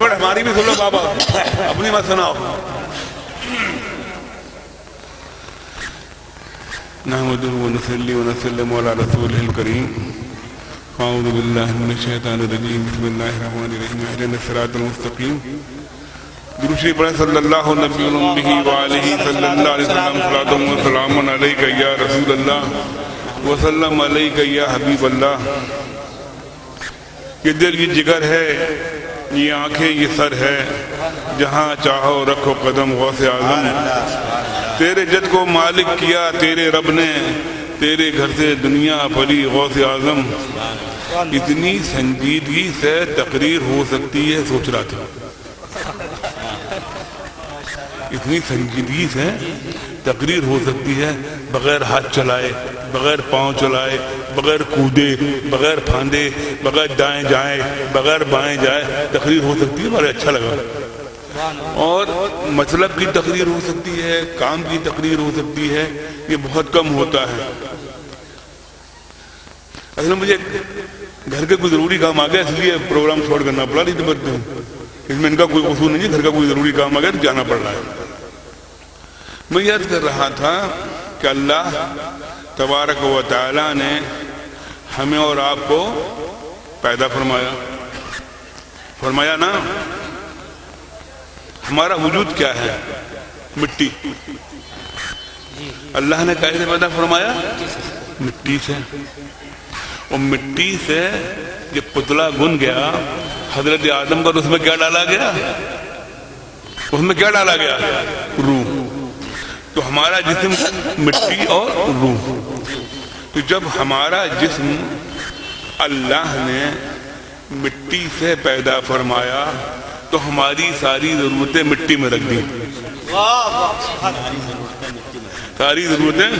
Minute ہماری بھی سنو بابا، اپنی مت سناؤ. نحمده ونصلي ونسلم على رسوله الكريم. اعوذ بالله من الشیطان الرجیم. بسم اللہ الرحمن الرحیم. اهدنا الصراط المستقیم. درود شریف پڑھیں صلی اللہ نبی الامہ وآلہ صلی اللہ علیہ وسلم. صلاۃ و سلام علیک یا رسول اللہ وسلم علیک یا حبیب اللہ. یہ دل یہ جگر ہے، یہ آنکھیں یہ سر ہے، جہاں چاہو رکھو قدم غوث اعظم. تیرے جد کو مالک کیا تیرے رب نے، تیرے گھر سے دنیا پلی غوث اعظم. اتنی سنجیدگی سے تقریر ہو سکتی ہے، سوچ رہا تھا اتنی سنجیدگی سے تقریر ہو سکتی ہے، بغیر ہاتھ چلائے، بغیر پاؤں چلائے، بغیر کودے، بغیر پھاندے، بغیر دائیں جائیں، بغیر بائیں جائے تقریر ہو سکتی ہے. بڑا اچھا لگا. اور مطلب کی تقریر ہو سکتی ہے، کام کی تقریر ہو سکتی ہے، یہ بہت کم ہوتا ہے. اصل میں مجھے گھر کے کوئی ضروری کام آ گیا، اس لیے پروگرام چھوڑ کرنا پڑا. نہیں تو اس میں ان کا کوئی قصور نہیں، گھر کا کوئی ضروری کام آ گیا تو جانا پڑ رہا ہے. میں یاد کر رہا تھا کہ اللہ تبارک و تعالی نے ہمیں اور آپ کو پیدا فرمایا نا. ہمارا وجود کیا ہے؟ مٹی. اللہ نے کیسے پیدا فرمایا؟ مٹی سے. اور مٹی سے جب پتلا گن گیا حضرت آدم کا، تو اس میں کیا ڈالا گیا؟ اس میں کیا ڈالا گیا؟ روح. تو ہمارا جسم مٹی اور روح. تو جب ہمارا جسم اللہ نے مٹی سے پیدا فرمایا تو ہماری ساری ضرورتیں مٹی میں رکھ دی. ساری ضرورتیں،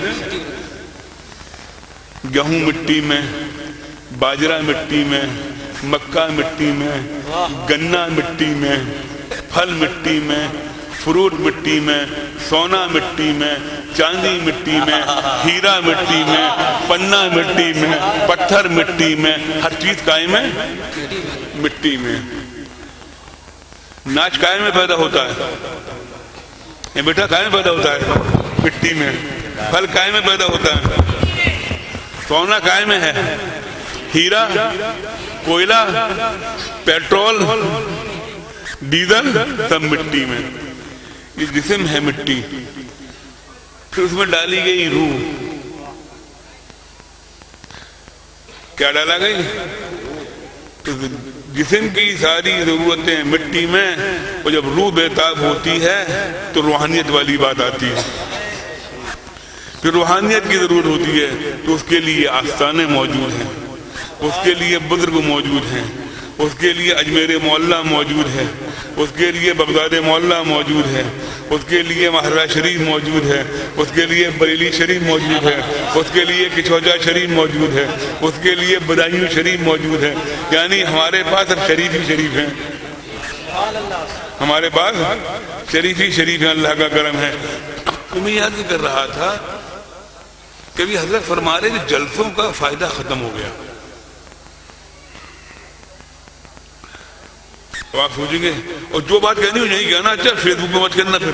گیہوں مٹی میں، باجرہ مٹی میں، مکہ مٹی میں، گنا مٹی میں، پھل مٹی میں، فروٹ مٹی میں، سونا مٹی میں، چاندی مٹی میں، ہیرا مٹی میں، پنا مٹی میں، پتھر مٹی میں، ہر چیز قائم ہے مٹی میں. ناچ کائے میں پیدا ہوتا ہے، یہ میٹھا کائے میں پیدا ہوتا ہے؟ مٹی میں. پھل کائے میں پیدا ہوتا ہے؟ سونا کائے میں ہے، ہیرا، کوئلہ، پیٹرول، ڈیزل سب مٹی میں. یہ جسم ہے مٹی. پھر اس میں ڈالی گئی روح. کیا ڈالا گئی؟ جسم کی ساری ضرورتیں مٹی میں، اور جب روح بےتاب ہوتی ہے تو روحانیت والی بات آتی ہے. پھر روحانیت کی ضرورت ہوتی ہے تو اس کے لیے آستانے موجود ہیں، اس کے لیے بزرگ موجود ہیں، اس کے لیے اجمیر معلیٰ موجود ہے، اس کے لیے بغداد معلیٰ موجود ہے، اس کے لیے مہرہ شریف موجود ہے، اس کے لیے بریلی شریف موجود ہے، اس کے لیے کچھوجہ شریف موجود ہے، اس کے لیے بدایوں شریف موجود ہے. یعنی ہمارے پاس اب شریف ہی شریف ہیں، ہمارے پاس شریف ہی شریف ہیں. اللہ کا کرم ہے. تو میں یاد کر رہا تھا کہ بھی حضرت فرما رہے کہ جلسوں کا فائدہ ختم ہو گیا. تو آپ سوچیں گے اور جو بات کہنی ہو نہیں کہنا. اچھا فیس بک پہ مت کرنا. پھر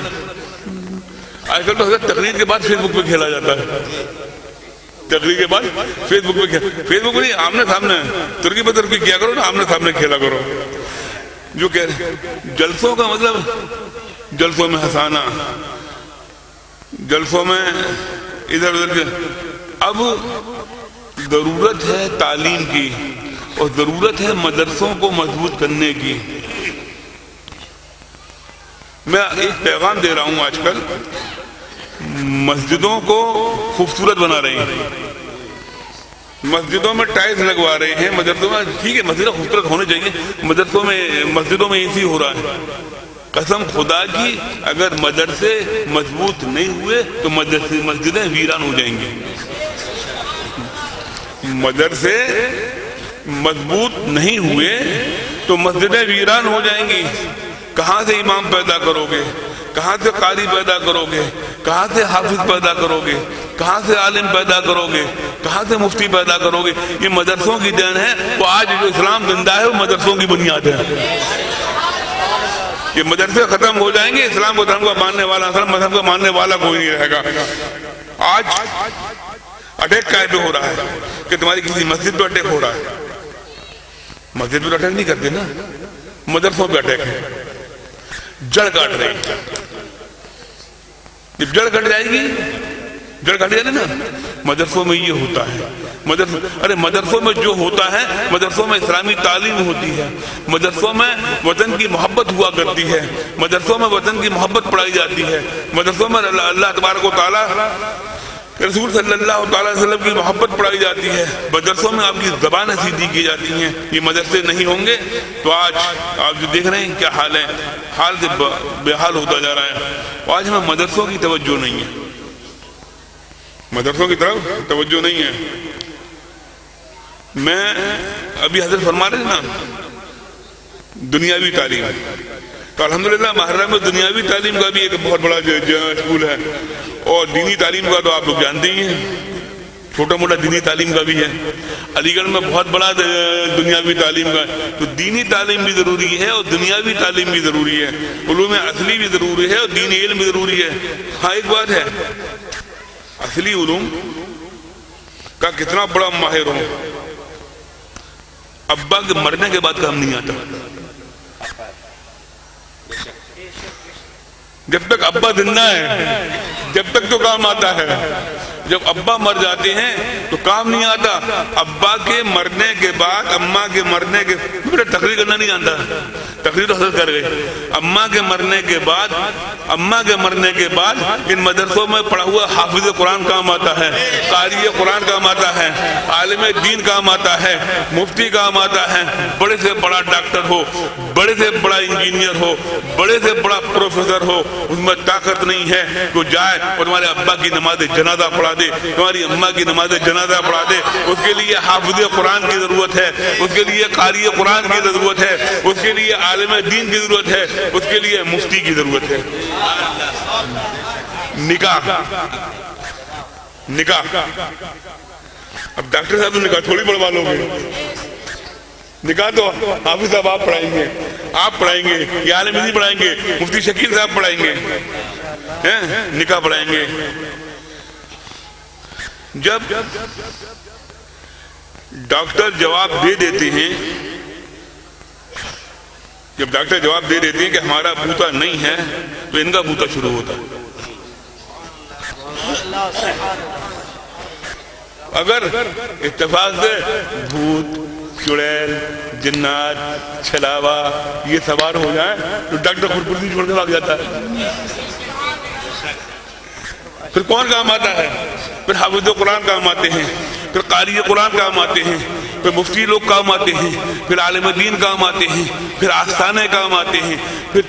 آج کل تو حضرت تقریر کے بعد فیس بک پہ کھیلا جاتا ہے. تقریر کے بعد فیس بک پہ فیس بک نہیں، آمنے سامنے ترکی پہ ترکی کیا کرو نا، آمنے سامنے کھیلا کرو. جو کہہ رہے جلسوں کا مطلب جلسوں میں ہنسانا، جلسوں میں ادھر ادھر. اب ضرورت ہے تعلیم کی اور ضرورت ہے مدرسوں کو مضبوط کرنے کی. میں ایک پیغام دے رہا ہوں. آج کل مسجدوں کو خوبصورت بنا رہے ہیں، مسجدوں میں ٹائلز لگوا رہے ہیں. مدرسوں میں ٹھیک ہے مسجدیں خوبصورت ہونے چاہیے، مدرسوں میں مسجدوں میں ایسی ہو رہا ہے. قسم خدا کی اگر مدرسے مضبوط نہیں ہوئے تو مسجدیں ویران ہو جائیں گی. مدرسے مضبوط نہیں ہوئے تو مسجدیں ویران ہو جائیں گی. کہاں سے امام پیدا کرو گے؟ کہاں سے قاری پیدا کرو گے؟ کہاں سے حافظ پیدا کرو گے؟ کہاں سے عالم پیدا کرو گے؟ کہاں سے مفتی پیدا کرو گے؟ یہ مدرسوں کی دین ہے. وہ آج جو اسلام زندہ ہے وہ مدرسوں کی بنیاد ہے. یہ مدرسے ختم ہو جائیں گے، اسلام کو دھرم کا ماننے والا، اسلام مذہب کا ماننے والا کوئی نہیں رہے گا۔ آج اٹیک کائے پہ ہو رہا ہے کہ تمہاری کسی مسجد پہ اٹیک ہو رہا ہے۔ مسجد پہ اٹیک نہیں کرتے نا، مدرسوں پہ اٹیک ہے، جڑ کاٹ رہے ہیں۔ جب جڑ کٹ جائے گی، جڑ کٹ جائے نا، مدرسوں میں یہ ہوتا ہے۔ مدرسوں میں جو ہوتا ہے، مدرسوں میں اسلامی تعلیم ہوتی ہے، مدرسوں میں وطن کی محبت ہوا کرتی ہے، مدرسوں میں وطن کی محبت پڑھائی جاتی ہے، مدرسوں میں اللہ تبارک و تعالیٰ رسول صلی اللہ تعالیٰ علیہ وسلم کی محبت پڑھائی جاتی ہے، مدرسوں میں آپ کی زبانیں سیدھی کی جاتی ہیں۔ یہ مدرسے نہیں ہوں گے تو آج آپ جو دیکھ رہے ہیں کیا حال ہے، حال سے بے حال ہوتا جا رہا ہے۔ آج ہمیں مدرسوں کی توجہ نہیں ہے، مدرسوں کی طرف توجہ نہیں ہے۔ میں ابھی حضرت فرما رہے نا دنیاوی تعلیم، تو الحمدللہ محرم میں دنیاوی تعلیم کا بھی ایک بہت بڑا اسکول ہے، اور دینی تعلیم کا تو آپ لوگ جانتے ہی ہیں، چھوٹا موٹا دینی تعلیم کا بھی ہے۔ علی گڑھ میں بہت بڑا دنیاوی تعلیم کا ہے، تو دینی تعلیم بھی ضروری ہے اور دنیاوی تعلیم بھی ضروری ہے، علوم اصلی بھی ضروری ہے اور دینی علم بھی ضروری ہے۔ ہاں ایک بات ہے، اصلی علوم کا کتنا بڑا ماہر ہو، ابا کے مرنے کے بعد کام نہیں آتا۔ جب تک ابا زندہ ہے جب تک تو کام آتا ہے، جب ابا مر جاتے ہیں تو کام نہیں آتا۔ ابا کے مرنے کے بعد، اماں کے مرنے کے بعد، تقریر کرنا نہیں آتا، تقریر تو حضرت کر گئے۔ اماں کے مرنے کے بعد، اماں کے مرنے کے بعد ان مدرسوں میں پڑھا ہوا حافظ قرآن کام آتا ہے، قاری قرآن کام آتا ہے، عالم دین کام آتا ہے، مفتی کام آتا ہے۔ بڑے سے بڑا ڈاکٹر ہو، بڑے سے بڑا انجینئر ہو، بڑے سے بڑا پروفیسر ہو، اس میں طاقت نہیں ہے کہ جائے اور تمہارے ابا کی نماز جنازہ پڑھا دے، تمہاری اماں کی نماز جنازہ پڑھا دے۔ اس کے لیے حافظ قرآن کی ضرورت ہے، اس کے لیے قاری قرآن کی ضرورت ہے، اس کے لیے عالم دین کی ضرورت ہے، اس کے لیے مفتی کی ضرورت ہے۔ نکاح اب ڈاکٹر صاحب نکاح تھوڑی بڑھوا لو گے، نکاح تو حافظ صاحب آپ پڑھائیں گے، آپ پڑھائیں گے، یا عالم دین پڑھائیں گے، مفتی شکیل صاحب پڑھائیں گے، نکاح پڑھائیں گے۔ جب ڈاکٹر جواب دے دیتے ہیں، جب ڈاکٹر جواب دے دیتے ہیں کہ ہمارا بھوتا نہیں ہے، تو ان کا بھوتا شروع ہوتا ہے۔ اگر اتفاق سے بھوت، چڑیل، جنات، چھلاوا یہ سوار ہو جائیں تو ڈاکٹر خود کرسی چھوڑ کے بھاگ جاتا ہے۔ پھر کون کام آتا ہے؟ پھر حافظ قرآن کام آتے ہیں، پھر قاری قرآن کام آتے ہیں، پھر مفتی لوگ کام آتے ہیں، پھر عالم دین کام آتے ہیں، پھر آستانے کام آتے ہیں، پھر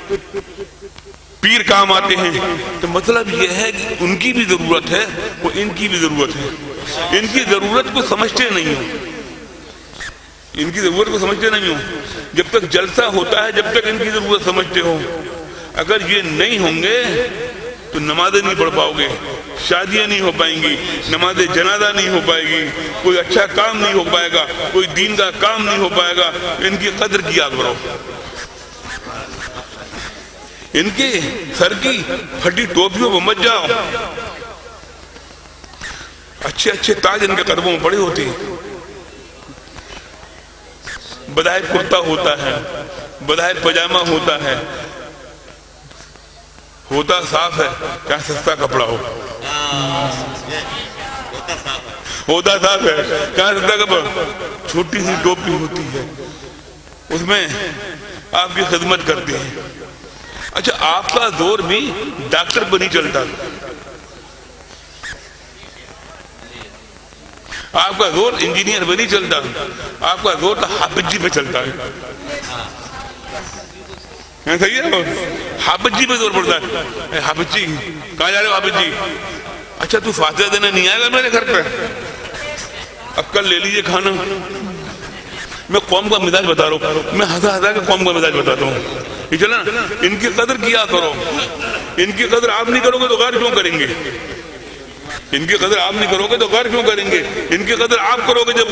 پیر کام آتے ہیں۔ تو مطلب یہ ہے کہ ان کی بھی ضرورت ہے، وہ ان کی بھی ضرورت ہے۔ ان کی ضرورت کو سمجھتے نہیں ہو، ان کی ضرورت کو سمجھتے نہیں ہو۔ جب تک جلسہ ہوتا ہے جب تک ان کی ضرورت سمجھتے ہو، اگر یہ نہیں ہوں گے تو نمازیں نہیں پڑھ پاؤ گے، شادیاں نہیں ہو پائیں گی، نماز جنازہ نہیں ہو پائے گی، کوئی اچھا کام نہیں ہو پائے گا، کوئی دین کا کام نہیں ہو پائے گا۔ ان کی قدر کیا کرو، ان کے سر کی پھٹی ٹوپیوں پہ مت جاؤ، اچھے اچھے تاج ان کے قدموں میں پڑے ہوتے ہیں۔ بظاہر کرتا ہوتا ہے، بظاہر پجامہ ہوتا ہے، ہوتا صاف ہے، کیا سستا کپڑا ہو، ہوتا صاف ہے، کیا سستا کپڑا، چھوٹی سی ٹوپی ہوتی ہے، اس میں آپ کی خدمت کرتے ہیں۔ اچھا آپ کا زور بھی ڈاکٹر پہ نہیں چلتا، آپ کا زور انجینئر پہ نہیں چلتا، آپ کا زور تو حافظ جی پہ چلتا ہے۔ صحیح ہے، حافظ جی پہ زور پڑتا ہے۔ حافظ جی کہاں جا رہے ہو حافظ جی؟ اچھا تو فاتحہ دینے نہیں آئے گا میرے گھر پہ؟ اب کل لے لیجئے کھانا۔ میں قوم کا مزاج بتا رہا ہوں، میں ہزار کے قوم کا مزاج بتاتا ہوں، یہ چلا نا۔ ان کی قدر کیا کرو، ان کی قدر آپ نہیں کرو گے تو غیر کیوں کریں گے؟ ان کی قدر آپ نہیں کرو گے تو غیر کیوں کریں گے؟ ان کی قدر آپ کرو گے جب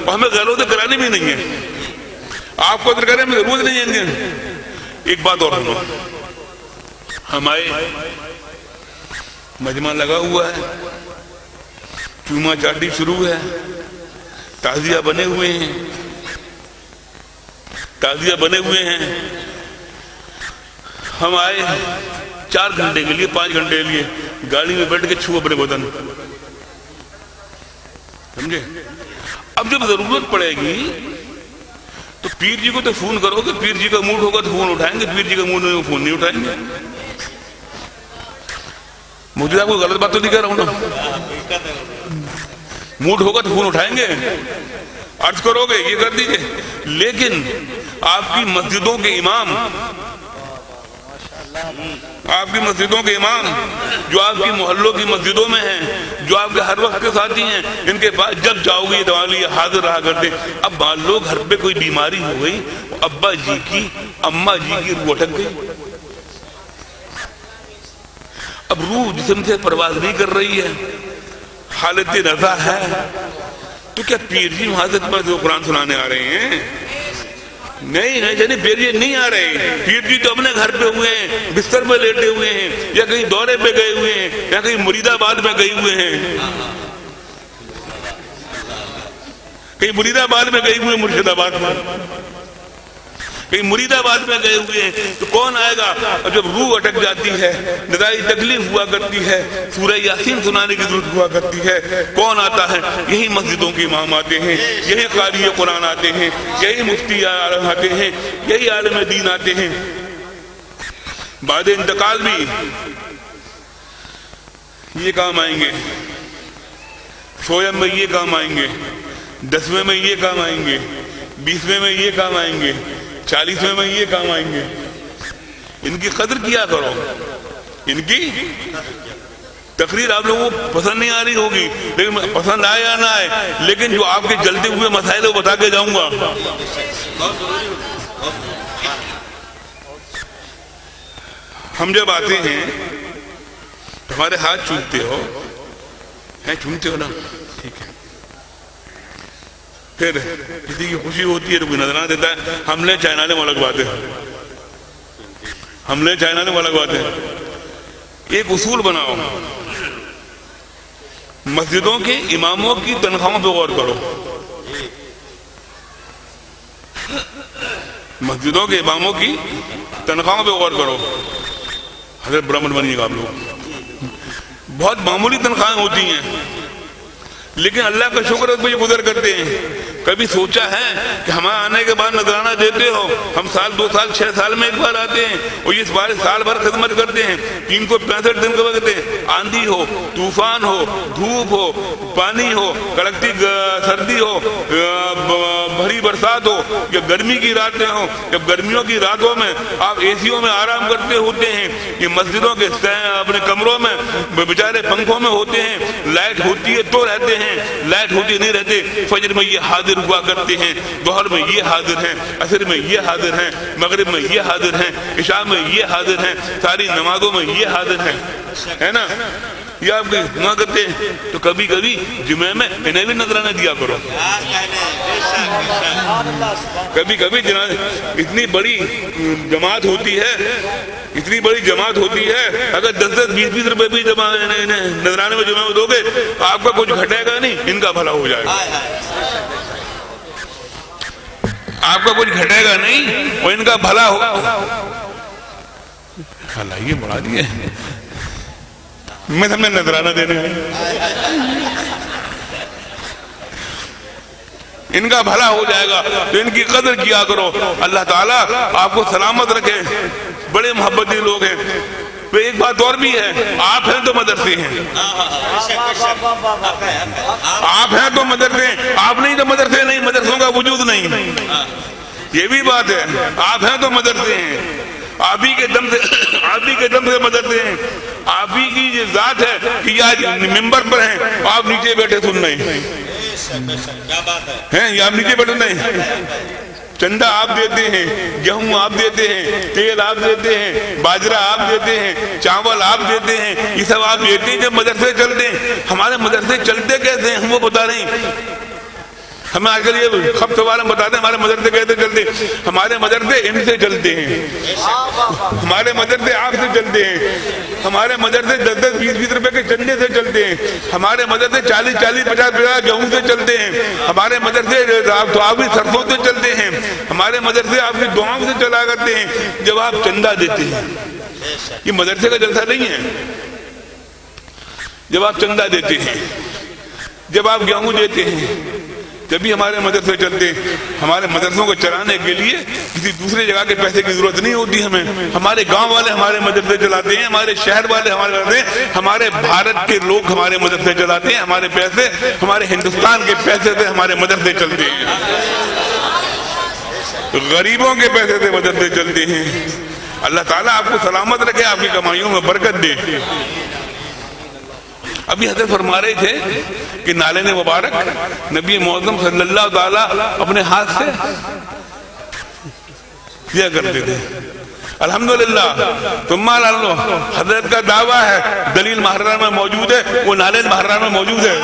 ہمیں غیروں سے کرانے بھی نہیں ہے، آپ قدر کرنے میں ضرورت نہیں ہے۔ ایک بات اور سنو، ہمارے مجمع لگا ہوا ہے، چوما چاٹی شروع ہے، تعزیہ بنے ہوئے ہیں، تعزیہ بنے ہوئے ہیں، ہم آئے 4 گھنٹے کے لیے 5 گھنٹے کے لیے گاڑی میں بیٹھ کے چھو اپنے بدن، سمجھے؟ اب جب ضرورت پڑے گی تو پیر جی کو تو فون کرو گے، پیر جی کا موڈ ہوگا تو فون اٹھائیں گے، پیر جی کا موڈ نہیں فون نہیں اٹھائیں گے۔ مجھے آپ کو غلط بات تو نہیں کہہ رہا ہوں نا، موڈ ہوگا تو فون اٹھائیں گے، عرض کرو گے یہ کر دیجئے۔ لیکن آپ کی مسجدوں کے امام، آپ کی مسجدوں کے امام جو آپ کی محلوں کی مسجدوں میں ہیں، جو آپ کے ہر وقت کے ساتھی ہیں، ان کے پاس جب جاؤ گے دعا لیے حاضر رہا کرتے۔ اب مان لو گھر پہ کوئی بیماری ہو گئی، ابا جی کی اماں جی کی روح اٹک گئی، اب روح جسم سے پرواز نہیں کر رہی ہے، حالت رضا ہے، تو کیا پیر جی حاضر پر جو قرآن سنانے آ رہے ہیں؟ نہیں نہیں، پیر جی نہیں آ رہے، پیر جی تو اپنے گھر پہ ہوئے ہیں، بستر میں لیٹے ہوئے ہیں، یا کہیں دورے پہ گئے ہوئے ہیں، یا کہیں مرید آباد میں گئے ہوئے ہیں، کہیں مرید آباد میں گئے ہوئے ہیں، مرشد آباد میں کہیں مرید آباد میں گئے ہوئے ہیں۔ تو کون آئے گا؟ اور جب روح اٹک جاتی ہے، نظائی تکلیف ہوا کرتی ہے، سورہ یاسین سنانے کی ضرورت ہوا کرتی ہے، کون آتا ہے؟ یہی مسجدوں کے امام آتے ہیں، یہی قاری قرآن آتے ہیں، یہی مفتی عالم آتے ہیں، یہی عالم دین آتے ہیں۔ بعد انتقال بھی یہ کام آئیں گے، سویم میں یہ کام آئیں گے، 10ویں میں یہ کام آئیں گے، 20ویں میں یہ کام آئیں گے، 40ویں میں یہ کام آئیں گے۔ ان کی قدر کیا کرو، ان کی تقریر آپ لوگوں کو پسند نہیں آ رہی ہوگی، لیکن پسند آئے یا نہ آئے، لیکن جو آپ کے جلتے ہوئے مسائل وہ بتا کے جاؤں گا۔ ہم جب آتے ہیں ہمارے ہاتھ چومتے ہو، چومتے ہو نا، ٹھیک ہے، پھر کسی کی خوشی ہوتی ہے تو کوئی نظرانہ دیتا ہے، ہم لے چائنانے میں لگواتے ہیں، ہم لے چائنانے میں لگواتے ہیں۔ ایک اصول بناؤ، مسجدوں کے اماموں کی تنخواہوں پہ غور کرو، مسجدوں کے اماموں کی تنخواہوں پہ غور کرو۔ حضرت برہمن بنیے گا آپ لوگ، بہت معمولی تنخواہیں ہوتی ہیں، لیکن اللہ کا شکر ہے کہ یہ گزر کرتے ہیں۔ کبھی سوچا ہے کہ ہمارے آنے کے بعد نذرانہ دیتے ہو، ہم سال 2 سال 6 سال میں ایک بار آتے ہیں اور یہ سال بھر خدمت کرتے ہیں، 365 دن کرتے ہیں، آندھی ہو، طوفان ہو، دھوپ ہو، پانی ہو، کڑکتی سردی ہو، بھری برسات ہو، یا گرمی کی راتیں ہوں، جب گرمیوں کی راتوں میں آپ اے سیوں میں آرام کرتے ہوتے ہیں، یہ مسجدوں کے اپنے کمروں میں بیچارے پنکھوں میں ہوتے ہیں، لائٹ ہوتی ہے تو رہتے ہیں، لائٹ ہوتی نہیں رہتے۔ فجر میں یہ حاضر ہوا کرتے ہیں، ظہر میں یہ حاضر ہیں، عصر میں یہ حاضر ہیں، مغرب میں یہ حاضر ہیں، عشاء میں یہ حاضر ہیں، ساری نمازوں میں یہ حاضر ہیں، ہے نا؟ یہ آپ نہ کرتے ہیں تو کبھی کبھی جمعے میں انہیں بھی نذرانہ دیا کرو۔ کبھی کبھی اتنی بڑی جماعت ہوتی ہے، اتنی بڑی جماعت ہوتی ہے، اگر 10-10 20-20 روپے بھی نذرانے میں جمعہ دو گے تو آپ کا کچھ گھٹے گا نہیں، ان کا بھلا ہو جائے گا، آپ کا کچھ گھٹے گا نہیں اور ان کا بھلا ہوگا۔ یہ بڑھا دیے میں سمجھے نذرانہ دینے آئے، ان کا بھلا ہو جائے گا، تو ان کی قدر کیا کرو۔ اللہ تعالیٰ آپ کو سلامت رکھے، بڑے محبتی لوگ ہیں۔ تو ایک بات اور بھی ہے، آپ ہیں تو مدرسے ہیں، آپ ہیں تو مدرسے ہیں، آپ نہیں تو مدرسے نہیں، مدرسوں کا وجود نہیں، یہ بھی بات ہے۔ آپ ہیں تو مدرسے ہیں، آپ ہی کے دم سے مدرسے ہیں، آپ ہی کی یہ ذات ہے کہ یہ آج ممبر پر ہیں، آپ نیچے بیٹھے سن رہے ہیں، یا آپ نیچے بیٹھے نہیں، چندہ آپ دیتے ہیں، گیہوں آپ دیتے ہیں، تیل آپ دیتے ہیں، باجرہ آپ دیتے ہیں، چاول آپ دیتے ہیں، یہ سب آپ دیتے ہیں جب مدرسے چلتے ہیں۔ ہمارے مدرسے چلتے کیسے ہیں ہم وہ بتا رہے ہیں، ہمیں آج کل یہ خب سوال ہم بتاتے ہیں ہمارے مدرسے کیسے چلتے ہیں. ہمارے مدرسے ان سے چلتے ہیں, ہمارے مدرسے آگ سے چلتے ہیں, ہمارے مدرسے 10-10-20-20 روپے کے چندے سے چلتے ہیں, ہمارے مدرسے 40-50 گیہوں سے چلتے ہیں, ہمارے مدرسے دعاوی سرسوں سے چلتے ہیں, ہمارے مدرسے آپ کی دعاؤں سے چلا کرتے ہیں. جب آپ چندہ دیتے ہیں, یہ مدرسے کا جلسہ نہیں ہے, جب آپ چندہ دیتے ہیں, جب آپ گیہوں دیتے ہیں, جبھی ہمارے مدرسے چلتے ہیں. ہمارے مدرسوں کو چلانے کے لیے کسی دوسرے جگہ کے پیسے کی ضرورت نہیں ہوتی ہمیں. ہمارے گاؤں والے ہمارے مدرسے چلاتے ہیں, ہمارے شہر والے ہمارے بھارت کے لوگ ہمارے مدرسے چلاتے ہیں. ہمارے پیسے, ہمارے ہندوستان کے پیسے سے ہمارے مدرسے چلتے ہیں, غریبوں کے پیسے سے مدرسے چلتے ہیں. اللہ تعالیٰ آپ کو سلامت رکھے, آپ کی کمائیوں میں برکت دے. ابھی حضرت فرما رہے تھے کہ نالے نے مبارک نبی معظم صلی اللہ تعالیٰ اپنے ہاتھ سے کیا کرتے تھے. الحمدللہ ثم الحمدللہ, حضرت کا دعویٰ ہے, دلیل محررہ میں موجود ہے, وہ نالے محررہ میں موجود ہے.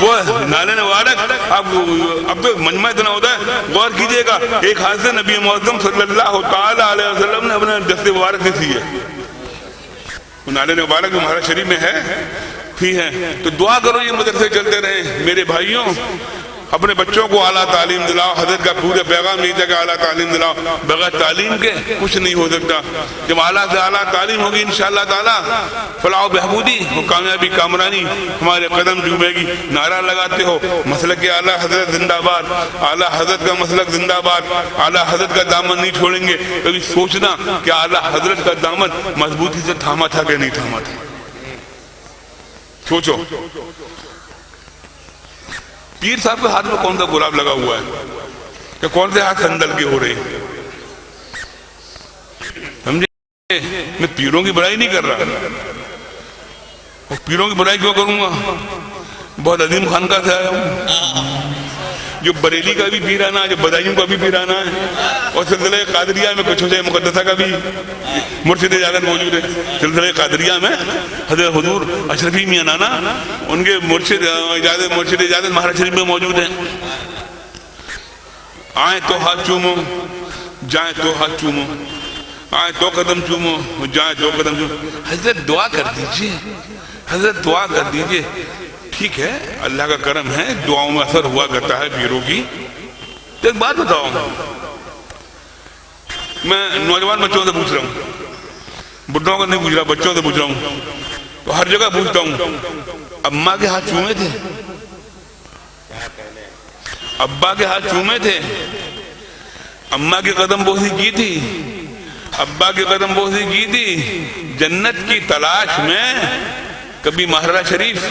وہ نالے مبارک آپ اب تو مجمع اتنا ہوتا ہے, غور کیجئے گا, ایک ہاتھ سے نبی معظم صلی اللہ تعالی علیہ وسلم نے اپنے دست مبارک سے سی ہے. نالے مبارک ہمارا شریف میں ہے ہی ہے. تو دعا کرو یہ مدرسے چلتے رہیں. میرے بھائیوں, اپنے بچوں کو اعلیٰ تعلیم دلاؤ. حضرت کا پورا پیغام یہ تھا کہ اعلیٰ تعلیم دلاؤ. بغیر تعلیم کے کچھ نہیں ہو سکتا. جب اعلیٰ سے اعلیٰ تعلیم ہوگی انشاءاللہ تعالیٰ فلاح و بہبودی و کامیابی کامرانی ہمارے قدم چومے گی. نعرہ لگاتے ہو مسلک اعلیٰ حضرت زندہ باد, اعلیٰ حضرت کا مسلک زندہ باد, اعلیٰ حضرت کا دامن نہیں چھوڑیں گے. کبھی سوچنا کہ اعلیٰ حضرت کا دامن مضبوطی سے تھاما تھا کہ نہیں تھاما تھا. سوچو, پیر صاحب کے ہاتھ میں کون سا گلاب لگا ہوا ہے, کہ کون سے ہاتھ سندل کے ہو رہے ہیں. سمجھے, میں پیروں کی برائی نہیں کر رہا. پیروں کی برائی کیوں کروں گا؟ بہت عظیم خانقاہ سے آیا ہوں, جو بریلی کا بھی پیرانا ہے, جو بدایوں کا بھی پیرانا ہے, اور سلسلہ قادریہ میں کچھ حجہ مقدسہ کا بھی مرشد اجازت موجود ہے. سلسلہ قادریہ میں حضرت حضور اشرفی میاں نانا ان کے مرشد اجازت مہاراج شریف میں موجود ہیں. آئیں تو ہاتھ چومو, جائیں تو ہاتھ چومو, آئیں تو قدم چومو, جائیں تو قدم چومو. حضرت دعا کر دیجئے, حضرت دعا کر دیجئے. ٹھیک ہے, اللہ کا کرم ہے, دعاؤں میں اثر ہوا کرتا ہے پیروں کی. ایک بات بتاؤ, میں نوجوان بچوں سے پوچھ رہا ہوں, بڈھوں کا نہیں پوچھ رہا, بچوں سے پوچھ رہا ہوں, تو ہر جگہ پوچھتا ہوں, اماں کے ہاتھ چومے تھے, ابا کے ہاتھ چومے تھے, اماں کی قدم بوسی کی تھی, ابا کی قدم بوسی کی تھی, جنت کی تلاش میں کبھی مہرہ شریف,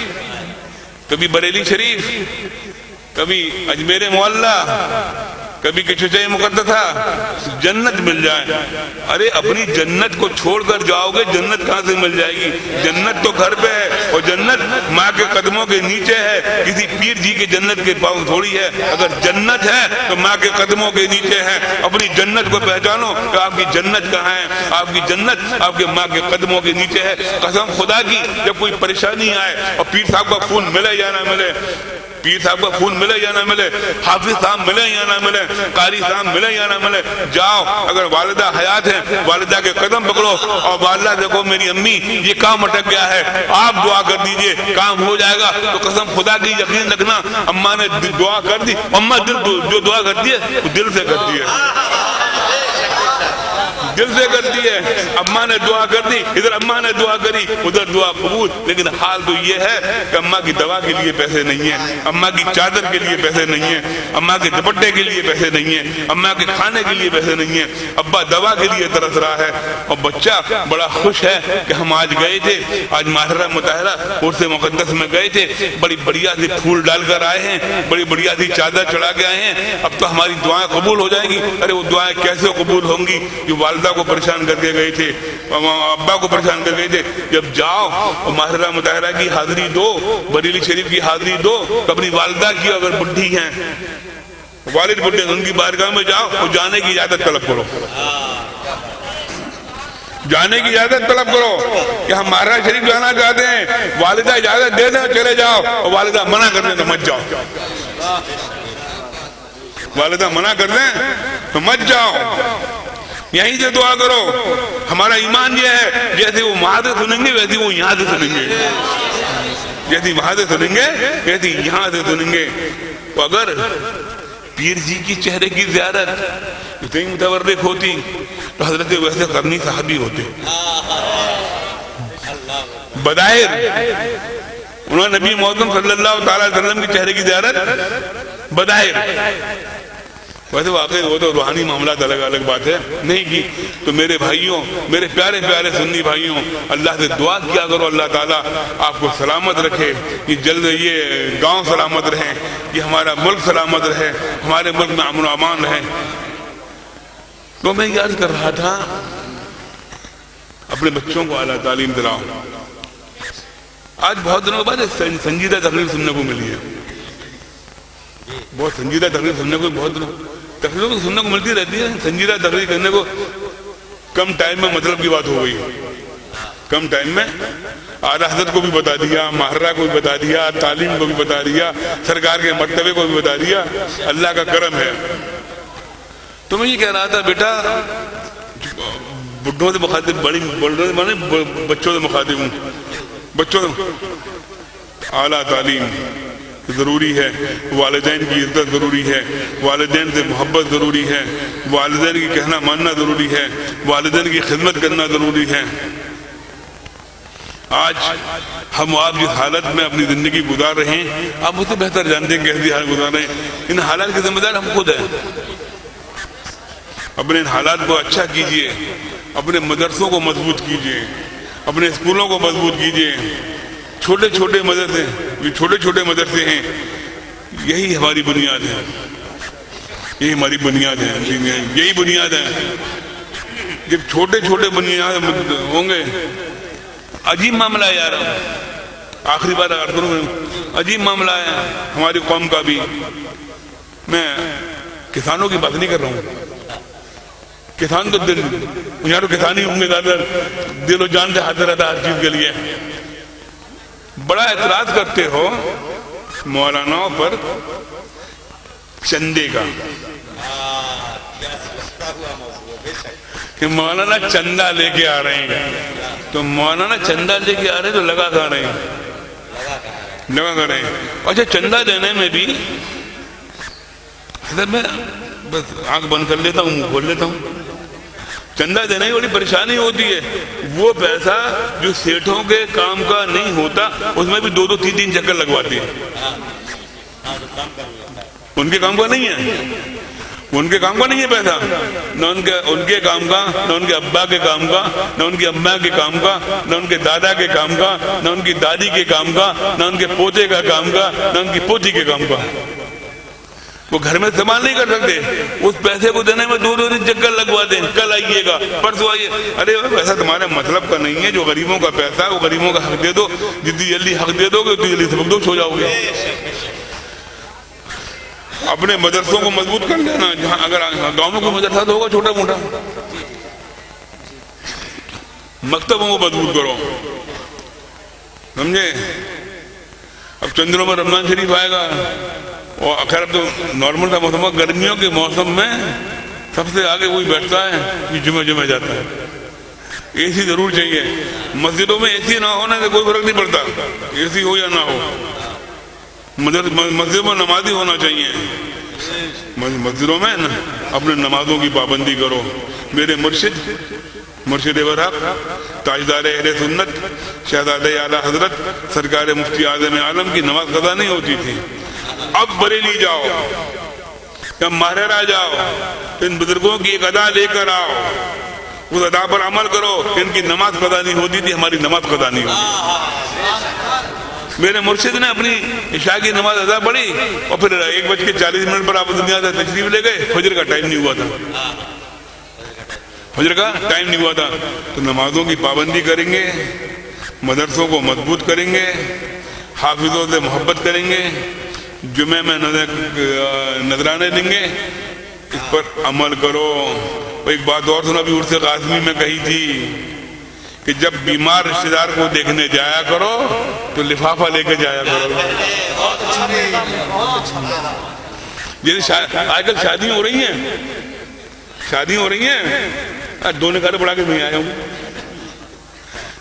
کبھی بریلی شریف, کبھی اجمیر معلیٰ, کبھی کچھ مقدسہ, جنت مل جائے. ارے اپنی جنت کو چھوڑ کر جاؤ گے, جنت کہاں سے مل جائے گی؟ جنت تو گھر پہ ہے, اور جنت ماں کے قدموں کے نیچے ہے. کسی پیر جی کے جنت کے پاؤں تھوڑی ہے. اگر جنت ہے تو ماں کے قدموں کے نیچے ہے. اپنی جنت کو پہچانو کہ آپ کی جنت کہاں ہے. آپ کی جنت آپ کے ماں کے قدموں کے نیچے ہے. قسم خدا کی, جب کوئی پریشانی آئے اور پیر صاحب کا خون ملے یا نہ ملے, پیر صاحب کا خون ملے یا نہ ملے, حافظ صاحب ملے یا نہ ملے, قاری صاحب ملے یا نہ ملے, جاؤ. اگر والدہ حیات ہیں, والدہ کے قدم پکڑو اور والدہ دیکھو میری امی یہ کام اٹک گیا ہے, آپ دعا کر دیجئے, کام ہو جائے گا. تو قسم خدا کی یقین رکھنا, اماں نے دعا کر دی, اماں جو دعا کرتی ہے وہ دل سے کرتی ہے, دل سے کرتی ہے. اماں نے دعا کر دی, ادھر اماں نے دعا کری, ادھر دعا قبول. لیکن حال تو یہ ہے کہ اماں کی دوا کے لیے پیسے نہیں ہیں, اماں کی چادر کے لیے پیسے نہیں ہیں, اماں کے دوپٹے کے لیے پیسے نہیں ہیں, اماں کے کھانے کے لیے پیسے نہیں ہیں. ابا دوا کے لیے ترس رہا ہے, اور بچہ بڑا خوش ہے کہ ہم آج گئے تھے, آج ماہرہ مطہرہ عرس مقدس میں گئے تھے, بڑی بڑھیا سی پھول ڈال کر آئے ہیں, بڑی بڑھیا سی چادر چڑھا کے آئے ہیں, اب تو ہماری دعائیں قبول ہو جائیں گی. ارے وہ دعائیں کیسے قبول ہوں گی؟ جو والدہ کو پریشان کر کے گئے تھے, ابا کو پریشان کر گئے تھے. جب جاؤ اور ماہرہ مطہرہ کی حاضری دو, بریلی شریف کی حاضری دو, اپنی والدہ کی اگر بڈھی ہیں, والد بڈھے ان کی بارگاہ میں جاؤ اور جانے کی اجازت طلب کرو، جانے کی اجازت طلب کرو کہ ہم مہارا شریف جانا چاہتے ہیں، والدہ اجازت دے دیں چلے جاؤ، اور والدہ منع کر دیں تو مت جاؤ، والدہ منع کر دیں تو مت جاؤ، یہیں سے دعا کرو۔ ہمارا ایمان یہ ہے جیسے وہ وہاں سے سنیں گے ویسے وہ یہاں سے سنیں گے، جیسے وہاں سے سنیں گے ویسے یہاں سے سنیں گے۔ تو اگر پیر جی کی چہرے کی زیارت اتنی متورک ہوتی تو حضرت ویسے قرنی صحابی ہوتے، بظاہر انہوں نے نبی محترم صلی اللہ تعالی علیہ وسلم کی چہرے کی زیارت بظاہر، ویسے واقعی وہ تو روحانی معاملات الگ بات ہے نہیں کی۔ تو میرے بھائیوں، میرے پیارے پیارے سنی بھائیوں، اللہ سے دعا کیا کرو اللہ تعالیٰ آپ کو سلامت رکھے، یہ جلد یہ گاؤں سلامت رہیں، یہ ہمارا ملک سلامت رہے، ہمارے ملک میں امن و امان رہے۔ تو میں یاد کر رہا تھا اپنے بچوں کو اعلیٰ تعلیم دلاؤ۔ آج بہت دنوں کے بعد سنجیدہ تقریر سننے کو ملی ہے، بہت سنجیدہ تقریر سننے کو، بہت دنوں تقریروں کو سننے کو ملتی رہتی ہے، سنجیدہ تقریر کرنے کو کم ٹائم میں مطلب کی بات ہو گئی، کم ٹائم میں اعلیٰ حضرت کو بھی بتا دیا، ماہرہ کو بھی بتا دیا، تعلیم کو بھی بتا دیا، سرکار کے مرتبے کو بھی بتا دیا، اللہ کا کرم ہے۔ تو میں یہ کہہ رہا تھا بیٹا بڈھوں سے مخاطب بچوں سے مخاطب ہوں، بچوں اعلیٰ تعلیم ضروری ہے، والدین کی عزت ضروری ہے، والدین سے محبت ضروری ہے، والدین کی کہنا ماننا ضروری ہے، والدین کی خدمت کرنا ضروری ہے۔ آج ہم آپ جس حالت میں اپنی زندگی گزار رہے ہیں آپ مجھ سے بہتر جانتے ہیں کیسی حالت گزار رہے ہیں، ان حالات کے ذمہ دار ہم خود ہیں۔ اپنے ان حالات کو اچھا کیجئے، اپنے مدرسوں کو مضبوط کیجئے، اپنے اسکولوں کو مضبوط کیجئے، چھوٹے چھوٹے مدرسے، یہ چھوٹے چھوٹے مدرسے ہیں، یہی ہماری بنیاد ہے، یہی ہماری بنیاد ہے، یہی بنیاد ہے۔ جب چھوٹے چھوٹے بنیاد ہوں گے، عجیب معاملہ ہے یار، آخری بار عجیب معاملہ ہے ہماری قوم کا بھی۔ میں کسانوں کی بات نہیں کر رہا ہوں، کسان تو یہاں تو کسان ہی ہوں گے زیادہ، دل و جان سے حاضر رہتا ہر چیز کے لیے۔ بڑا اعتراض کرتے ہو مولاناؤں پر چندے کا کہ مولانا چندہ لے کے آ رہے ہیں، تو مولانا چندہ لے کے آ رہے ہیں تو لگا کھا رہے ہیں، لگا کھا رہے ہیں۔ اچھا چندہ دینے میں بھی حضرت میں بس آنکھ بند کر لیتا ہوں، کھول لیتا ہوں، چندہ دینے کی بڑی پریشانی ہوتی ہے۔ وہ پیسہ جو سیٹھوں کے کام کا نہیں ہوتا اس میں بھی 2 3 3 چکر لگواتی ہے، ان کے کام کا نہیں ہے، ان کے کام کا نہیں ہے پیسہ، نہ ان کے کام کا، نہ ان کے ابا کے کام کا، نہ ان کی اماں کے کام کا، نہ ان کے دادا کے کام کا، نہ ان کی دادی کے کام کا، نہ ان کے پوتے کا کام کا، نہ ان کی پوتی کے کام کا۔ وہ گھر میں استعمال نہیں کر سکتے، اس پیسے کو دینے میں 2 3 چکر لگوا دیں، کل آئیے گا، پرسوں آئیے، ارے پیسہ تمہارے مطلب کا نہیں ہے، جو غریبوں کا پیسہ ہے وہ غریبوں کا حق دے دو، جتنی جلدی حق دے دو گے اتنی جلدی سبکدوش ہو جاؤ گے۔ اپنے مدرسوں کو مضبوط کر لینا، جہاں اگر گاؤں میں کوئی مدرسہ تو ہوگا چھوٹا موٹا، مکتبوں کو مضبوط کرو، سمجھے؟ اب چند دنوں میں رمضان شریف آئے گا، اور خیر اب تو نارمل تھا موسم، گرمیوں کے موسم میں سب سے آگے وہی بیٹھتا ہے کہ جمعہ جاتا ہے۔ اے سی ضرور چاہیے، مسجدوں میں اے سی نہ ہونے سے کوئی فرق نہیں پڑتا، اے سی ہو یا نہ ہو، مسجدوں میں نمازی ہونا چاہیے، مسجدوں میں اپنے نمازوں کی پابندی کرو۔ میرے مرشد برحق تاجدار اہل سنت شہزادہ اعلیٰ حضرت سرکار مفتی اعظم عالم کی نماز قضا نہیں ہوتی تھی، اب بریلی جاؤ یا ماہرہ جاؤ، ان بزرگوں کی ایک ادا لے کر آؤ، اس ادا پر عمل کرو، ان کی نماز قضا نہیں ہوتی تھی، ہماری نماز قضا نہیں ہوتی۔ میرے مرشد نے اپنی عشاء کی نماز ادا پڑھی اور پھر 1:40 پر آپ دنیا سے تشریف لے گئے، فجر کا ٹائم نہیں ہوا تھا، فجر کا ٹائم نہیں ہوا تھا۔ تو نمازوں کی پابندی کریں گے، مدرسوں کو مضبوط کریں گے، حافظوں سے محبت کریں گے، جمعے میں نذرانے دیں گے، اس پر عمل کرو۔ ایک بات اور سنا، ابھی عرس قاسمی میں کہی تھی کہ جب بیمار رشتہ دار کو دیکھنے جایا کرو تو لفافہ لے کے جایا کرو۔ جیسے آج کل شادیاں ہو رہی ہیں، دو نکالے بڑھا کے نہیں آیا ہوں،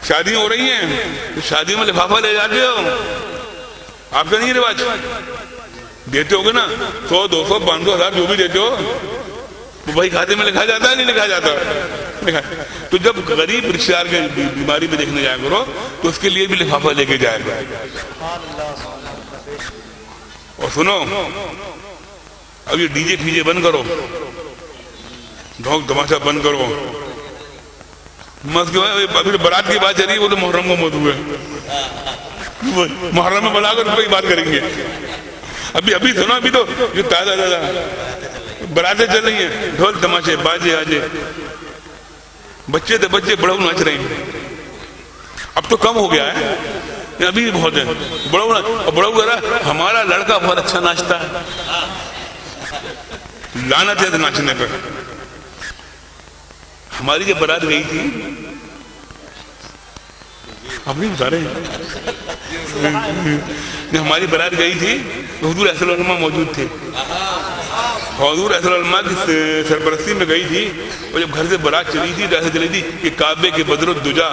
شادیاں ہو رہی ہیں تو شادیوں میں لفافہ لے جاتے ہو، آپ کا نہیں رواج؟ دیتے ہوگے نا، 100 200 500 1000 جو بھی دیتے ہو وہ بھائی کھاتے میں لکھا جاتا ہے نہیں لکھا جاتا؟ تو جب غریب رشتہ دار کے بیماری میں دیکھنے جایا کرو تو اس کے لیے بھی لفافہ لے کے جایا کرو۔ اور سنو، اب یہ ڈی جے فیجے بند کرو، ڈھونک تماشا بند کرو۔ ابھی برات کی بات چل رہی ہے، وہ تو محرم کو موضوع ہے، محرم میں بنا کر اس پہ بات کریں گے۔ ابھی سنو، ابھی تو جو تازہ براتیں چل رہی ہیں، ڈھول تماشے باجے آجے، بچے تو بچے بڑوں ناچ رہے ہیں۔ اب تو کم ہو گیا ہے، ابھی بھی بہت ہے بڑوں کہہ رہا ہمارا لڑکا بہت اچھا ناچتا ہے، لعنت ہے ناچنے پہ۔ ہماری جب برات گئی تھی، ہم نہیں بتا رہے ہیں، جب ہماری برات گئی تھی تو حضور احسن العلماء موجود تھے، حضور احسن العلماء کی سرپرستی میں گئی تھی، اور جب گھر سے برات چلی تھی تو ایسے چلی تھی کہ کعبے کے بدر الدجا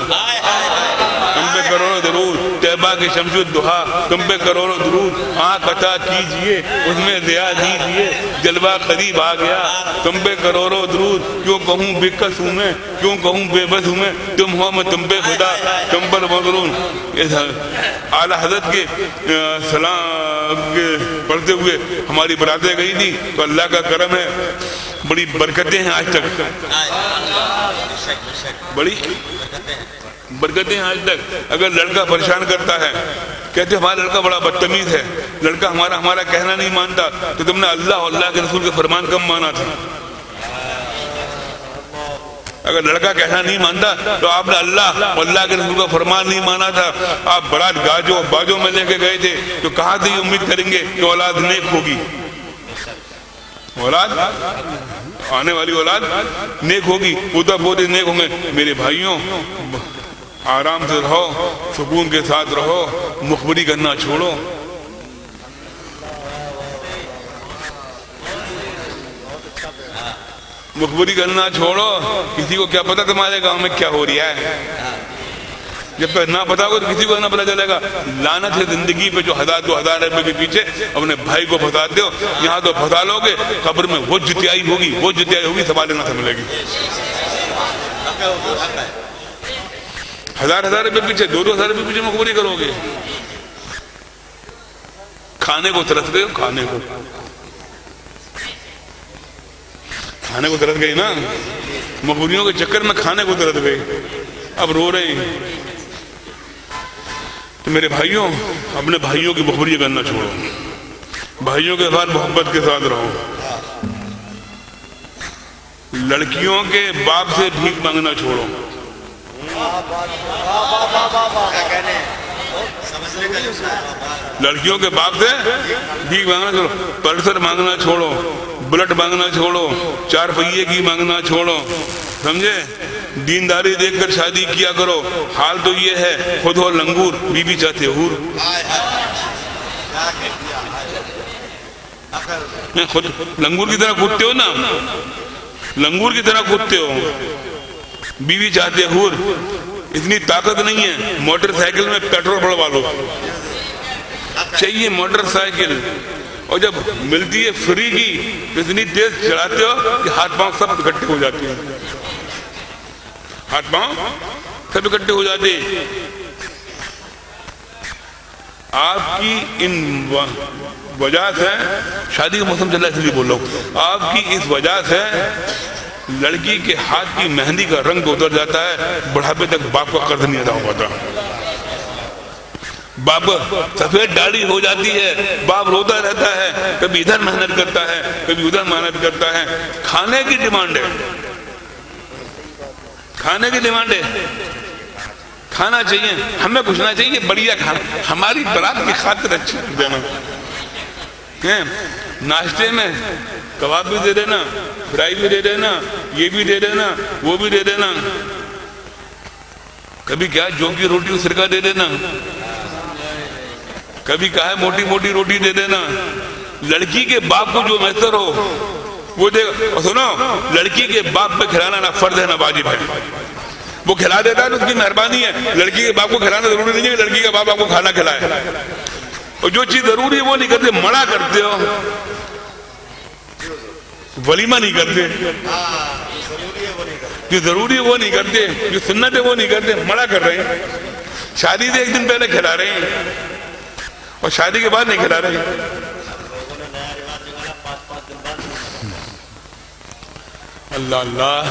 تم پہ کروڑوں درود، طیبہ کے شمس الضحا تم پہ کروڑوں درود، آنکھ عطا کیجئے اس میں ضیاء دیجئے، جلوہ قریب آ گیا تم پہ کروڑوں درود، کیوں کہوں بےکس ہوں میں، کیوں کہوں بے بس ہوں تم ہو میں تم پہ خدا تم پر مغرور۔ اعلیٰ حضرت کے سلام پڑھتے ہوئے ہماری براتیں گئی تھی، تو اللہ کا کرم ہے، بڑی برکتیں ہیں آج تک، بڑی برکتیں آج تک۔ اگر لڑکا پریشان کرتا ہے، کہتے ہمارا لڑکا بڑا بدتمیز ہے، لڑکا ہمارا کہنا نہیں مانتا، تو تم نے اللہ اور اللہ کے رسول کے فرمان کم مانا تھا۔ اگر لڑکا کہنا نہیں مانتا تو آپ نے اللہ اور اللہ کے رسول کا فرمان نہیں مانا تھا۔ آپ برات گاجوں باجوں میں لے کے گئے تھے، تو کہاں سے یہ امید کریں گے کہ اولاد نیک ہوگی؟ اولاد آنے والی اولاد نیک ہوگی، پوتا پوتے نیک ہوں گے۔ میرے بھائیوں، آرام سے رہو، سکون کے ساتھ رہو، مخبری کرنا چھوڑو۔ مخبری کرنا چھوڑو، کسی کو کیا پتا تمہارے گاؤں میں کیا ہو رہا ہے؟ جب تک نہ پتا ہوگا تو کسی کو نہ پتا چلے گا۔ لعنت ہے زندگی پہ جو 1000-2000 روپے کے پیچھے اپنے بھائی کو پھنساتے ہو۔ یہاں تو پھنسا لو گے، قبر میں وہ جتیائی ہوگی، سوال نہ سمجھے گی۔ 1000 روپے پیچھے، 2,000 روپے پیچھے مخبری کرو گے۔ کھانے کو ترس گئے ہو، کھانے کو ترس گئی نا، مخبریوں کے چکر میں کھانے کو ترس گئی، اب رو رہے ہیں۔ تو میرے بھائیوں، اپنے بھائیوں کی مخبری کرنا چھوڑو، بھائیوں کے ساتھ محبت کے ساتھ رہو۔ لڑکیوں کے باپ سے بھیک مانگنا چھوڑو، لڑکیوں کے باپ سے بھیک مانگنا چھوڑو، پلسر مانگنا چھوڑو، بلٹ مانگنا چھوڑو، 4 پہیے کی مانگنا چھوڑو، سمجھے؟ دینداری دیکھ کر شادی کیا کرو۔ حال تو یہ ہے، خود ہو لنگور، بیوی چاہتے حور۔ خود لنگور کی طرح کودتے ہو نا، لنگور کی طرح کودتے ہو، بیوی چاہتے حور۔ اتنی طاقت نہیں ہے، موٹر سائیکل میں پیٹرول بڑھوا لو، چاہیے موٹر سائیکل، اور جب ملتی ہے فری کی تو اتنی تیز چڑھاتے ہو کہ ہاتھ پاؤں سب اکٹھے ہو جاتے ہیں، ہاتھ پاؤں سب اکٹھے ہو جاتے ہیں۔ آپ کی ان وجہ سے، شادی کا موسم چل رہا ہے اس لیے بول رہا ہوں، آپ کی اس وجہ سے لڑکی کے ہاتھ کی مہندی کا رنگ اتر جاتا ہے، بڑھاپے تک باپ کا قرض نہیں ادا ہو پاتا، باپ سفید داڑھی ہو جاتی ہے، باپ روتا رہتا ہے، کبھی ادھر محنت کرتا ہے کبھی ادھر محنت کرتا ہے۔ کھانے کی ڈیمانڈ ہے، کھانے کی ڈیمانڈ ہے، کھانا چاہیے، ہمیں پوچھنا چاہیے بڑھیا کھانا، ہماری برات کی خاطر اچھی دینا، ناشتے میں کباب بھی دے دینا، فرائی بھی دے دینا، یہ بھی دے دینا، وہ بھی دے دینا، کبھی کیا جو کی روٹی سرکہ دے دینا، کبھی کیا ہے موٹی موٹی روٹی دے دینا. لڑکی کے باپ کو جو میسر ہو وہ دے گا. اور سنو، لڑکی کے باپ پہ کھلانا نہ فرض ہے نہ واجب ہے. وہ کھلا دیتا ہے تو اس کی مہربانی ہے. لڑکی کے باپ کو کھلانا ضروری نہیں ہے کہ لڑکی کا باپ آپ کو کھانا کھلائے. اور جو چیز ضروری ہے وہ نہیں کرتے، منع کرتے ہو. ولیمہ نہیں کرتے، جو ضروری ہے وہ نہیں کرتے، جو سنت ہے وہ نہیں کرتے، منع کر رہے ہیں. شادی سے ایک دن پہلے کھلا رہے ہیں اور شادی کے بعد نہیں کھلا رہے ہیں. اللہ اللہ،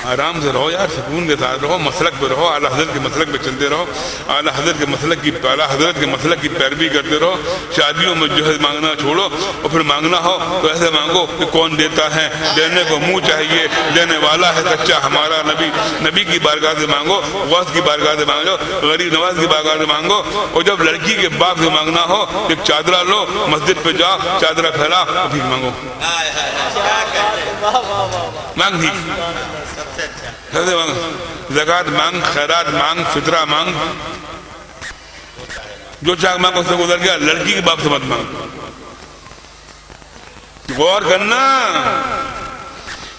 آرام سے رہو یار، سکون کے ساتھ رہو، مسلک پہ رہو، اعلیٰ حضرت کے مسلک پہ چلتے رہو، اعلیٰ حضرت کے مسلک کی اعلیٰ حضرت کے مسلک کی پیروی کرتے رہو. شادیوں میں جو ہے مانگنا چھوڑو، اور پھر مانگنا ہو تو ایسے مانگو کہ کون دیتا ہے، دینے کو منہ چاہیے، دینے والا ہے سچا ہمارا نبی. نبی کی بارگاہ سے مانگو، غوث کی بارگاہ سے مانگو، غریب نواز کی بارگاہ سے مانگو. اور جب لڑکی کے باپ سے مانگنا ہو، ایک چادرہ لو، مسجد پہ جاؤ، چادرہ پھیلا، ٹھیک مانگو، مانگ ٹھیک، زکات مانگ، خیرات مانگ، فطرہ مانگ، جو چاہ مانگ اس سے گزر گیا. لڑکی کے باپ سے مت مانگ. غور کرنا،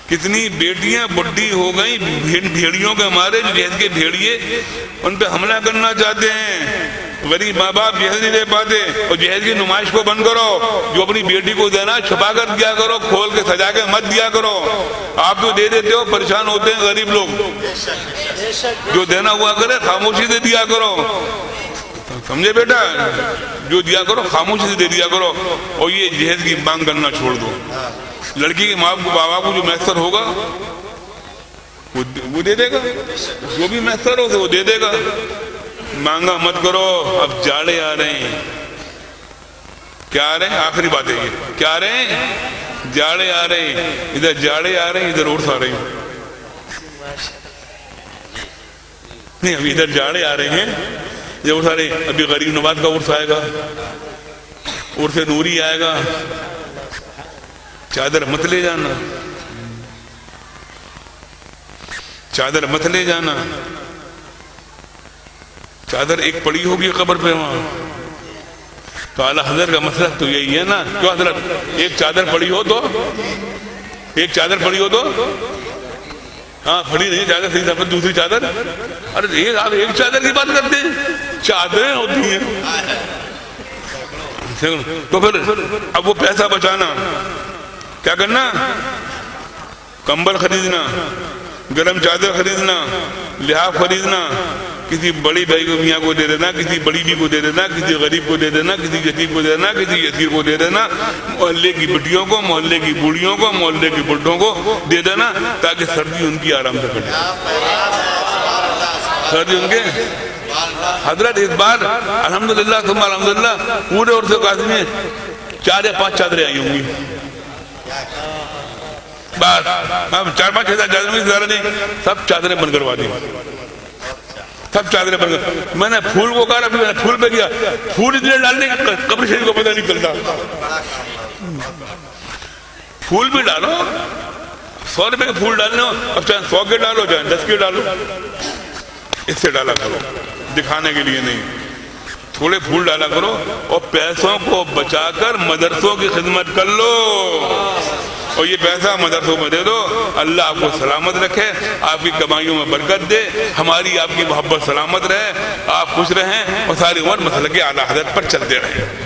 کتنی بیٹیاں بڈھی ہو گئی بھیڑیوں کے مارے، جو جہیز کے بھیڑیے ان پہ حملہ کرنا چاہتے ہیں. غریب ماں باپ جہیز نہیں دے پاتے. اور جہیز کی نمائش کو بند کرو. جو اپنی بیٹی کو دینا چھپا کر دیا کرو، کھول کے سجا کے مت دیا کرو. آپ جو دے دیتے ہو پریشان ہوتے ہیں غریب لوگ. جو دینا ہوا کرے خاموشی سے دیا کرو، سمجھے بیٹا؟ جو دیا کرو خاموشی سے دے دیا کرو. اور یہ جہیز کی مانگ کرنا چھوڑ دو. لڑکی کے ماں کو بابا کو جو میسر ہوگا وہ دے دے گا، جو بھی میسر ہو وہ دے دے گا. مانگا مت کرو. اب جاڑے آ رہے ہیں. کیا آ رہے ہیں؟ آخری بات ہے یہ. کیا آ رہے ہیں؟ جاڑے آ رہے ہیں. ادھر جاڑے آ رہے ہیں، ادھر عرس آ رہے ہیں. نہیں، ابھی ادھر جاڑے آ رہے ہیں، ادھر عرس آ رہے ہیں. ابھی غریب نواز کا عرس آئے گا، عرس نوری آئے گا. چادر مت لے جانا، چادر مت لے جانا. چادر ایک پڑی ہوگی قبر پہ وہاں. تو اعلیٰ حضرت کا مسلک تو یہی ہے نا. کیوں حضرت؟ ایک چادر پڑی ہو تو، ایک چادر پڑی ہو تو، ہاں پڑی نہیں چادر، صحیح طرح دوسری چادر. ارے یہ آپ ایک چادر کی بات کرتے ہیں، چادریں ہوتی ہیں. تو پھر اب وہ پیسہ بچانا، کیا کرنا؟ کمبل خریدنا، گرم چادر خریدنا، لحاف خریدنا. کسی بڑی بھائی کو میاں کو دے دینا، کسی بڑی بھی کو دے دینا، کسی غریب کو دے دینا، کسی یتیم کو دے دینا، کسی یتیم کو دے دینا. محلے کی بٹیوں کو، محلے کی بوڑھیوں کو، محلے کی بڈھوں کو دے دینا، تاکہ سردی ان کی آرام سے کٹے. سردی ان کے. حضرت اس بار الحمدللہ ثم الحمدللہ پورے عرس قاسمی میں 4 یا 5 چادریں آئی ہوں گی. بس اب 4-5 ہزار چادریں بھی زیادہ نہیں، سب چادریں بند کروا دی. سب چادریں بند کر. میں نے پھول کو کہا، پھر میں نے پھول پہ کیا. پھول اتنے ڈالنے قبر شریف کو پتہ نہیں چلتا. پھول بھی ڈالو، 100 روپے کے پھول ڈالنے ہو، اب چاہے 100 کے ڈالو چاہے 10 کے ڈالو، اس سے ڈالا کرو، دکھانے کے لیے نہیں. تھوڑے پھول ڈالا کرو اور پیسوں کو بچا کر مدرسوں کی خدمت کر لو. اور یہ پیسہ مدرسوں میں دے دو. اللہ آپ کو سلامت رکھے، آپ کی کمائیوں میں برکت دے، ہماری آپ کی محبت سلامت رہے، آپ خوش رہیں اور ساری عمر مسلک اعلیٰ حضرت پر چلتے رہیں.